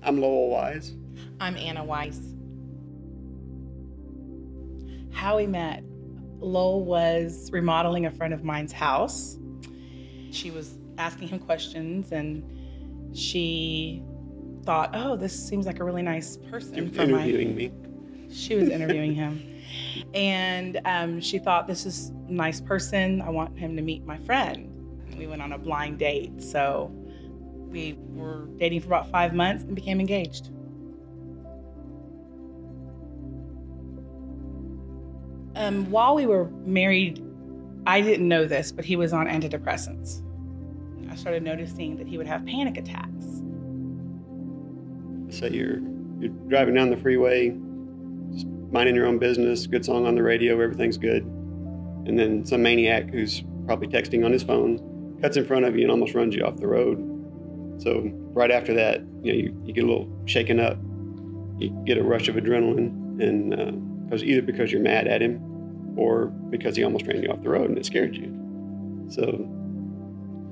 I'm Lowell Wise. I'm Anna Weiss. How we met. Lowell was remodeling a friend of mine's house. She was asking him questions and she thought, oh, this seems like a really nice person. She was interviewing me. She was interviewing him. And she thought, this is a nice person. I want him to meet my friend. We went on a blind date. So we were dating for about 5 months and became engaged. While we were married, I didn't know this, but he was on antidepressants. I started noticing that he would have panic attacks. So you're driving down the freeway, just minding your own business, good song on the radio, everything's good. And then some maniac who's probably texting on his phone cuts in front of you and almost runs you off the road. So right after that, you get a little shaken up. You get a rush of adrenaline, and because you're mad at him, or because he almost ran you off the road and it scared you. So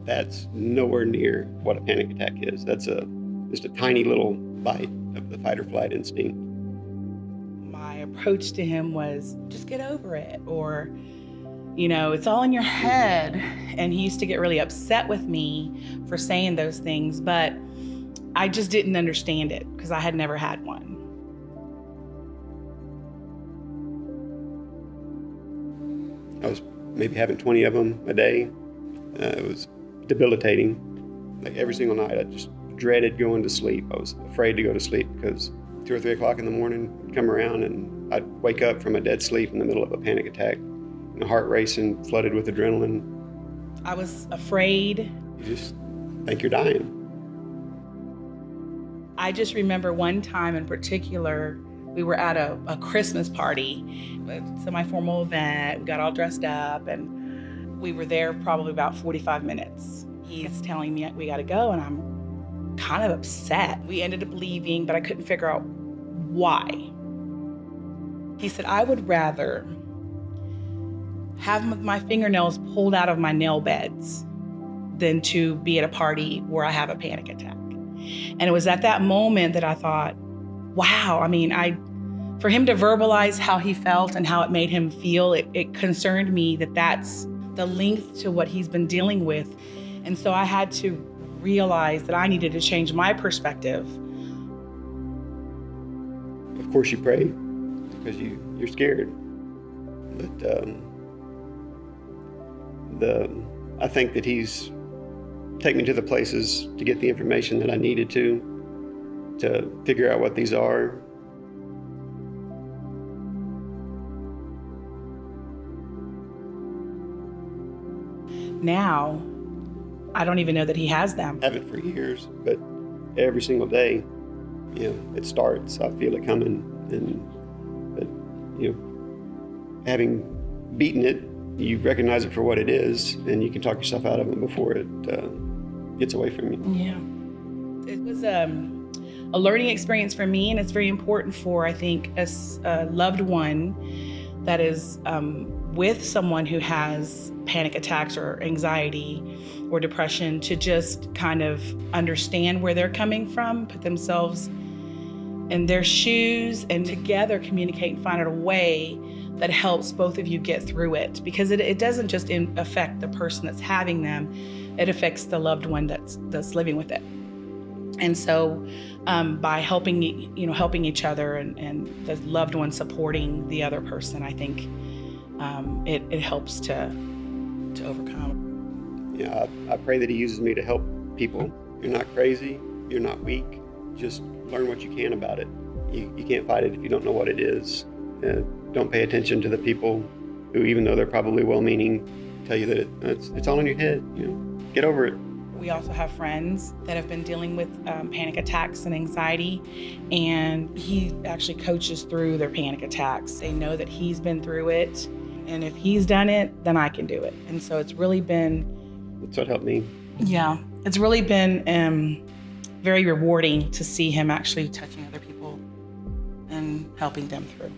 that's nowhere near what a panic attack is. That's just a tiny little bite of the fight or flight instinct. My approach to him was, just get over it, or, it's all in your head. And he used to get really upset with me for saying those things, but I just didn't understand it because I had never had one. I was maybe having 20 of them a day. It was debilitating. Like every single night, I just dreaded going to sleep. I was afraid to go to sleep because 2 or 3 o'clock in the morning would come around and I'd wake up from a dead sleep in the middle of a panic attack, heart racing, flooded with adrenaline. I was afraid. You just think you're dying. I just remember one time in particular, we were at a Christmas party. It's a semi-formal event. We got all dressed up and we were there probably about 45 minutes. He's telling me we gotta go and I'm kind of upset. We ended up leaving, but I couldn't figure out why. He said, I would rather have my fingernails pulled out of my nail beds than to be at a party where I have a panic attack. And it was at that moment that I thought, wow, for him to verbalize how he felt and how it made him feel, it concerned me that that's the length to what he's been dealing with. And so I had to realize that I needed to change my perspective. Of course you pray because you're scared. But I think that he's taken me to the places to get the information that I needed to figure out what these are. Now, I don't even know that he has them. I haven't for years, but every single day, it starts. I feel it coming, but having beaten it, you recognize it for what it is, and you can talk yourself out of it before it gets away from you. Yeah, it was a learning experience for me, and it's very important for, I think, a loved one that is with someone who has panic attacks or anxiety or depression to just kind of understand where they're coming from, put themselves in their shoes, and together communicate and find out a way that helps both of you get through it. Because it doesn't just affect the person that's having them, it affects the loved one that's living with it. And so by helping each other and the loved one supporting the other person, I think it helps to overcome. Yeah, I pray that he uses me to help people. You're not crazy, you're not weak, just learn what you can about it. You can't fight it if you don't know what it is. Don't pay attention to the people who, even though they're probably well-meaning, tell you that it's all in your head. Get over it. We also have friends that have been dealing with panic attacks and anxiety, and he actually coaches through their panic attacks. They know that he's been through it, and if he's done it, then I can do it. And so it's really been... That's what helped me. Yeah, it's really been very rewarding to see him actually touching other people and helping them through.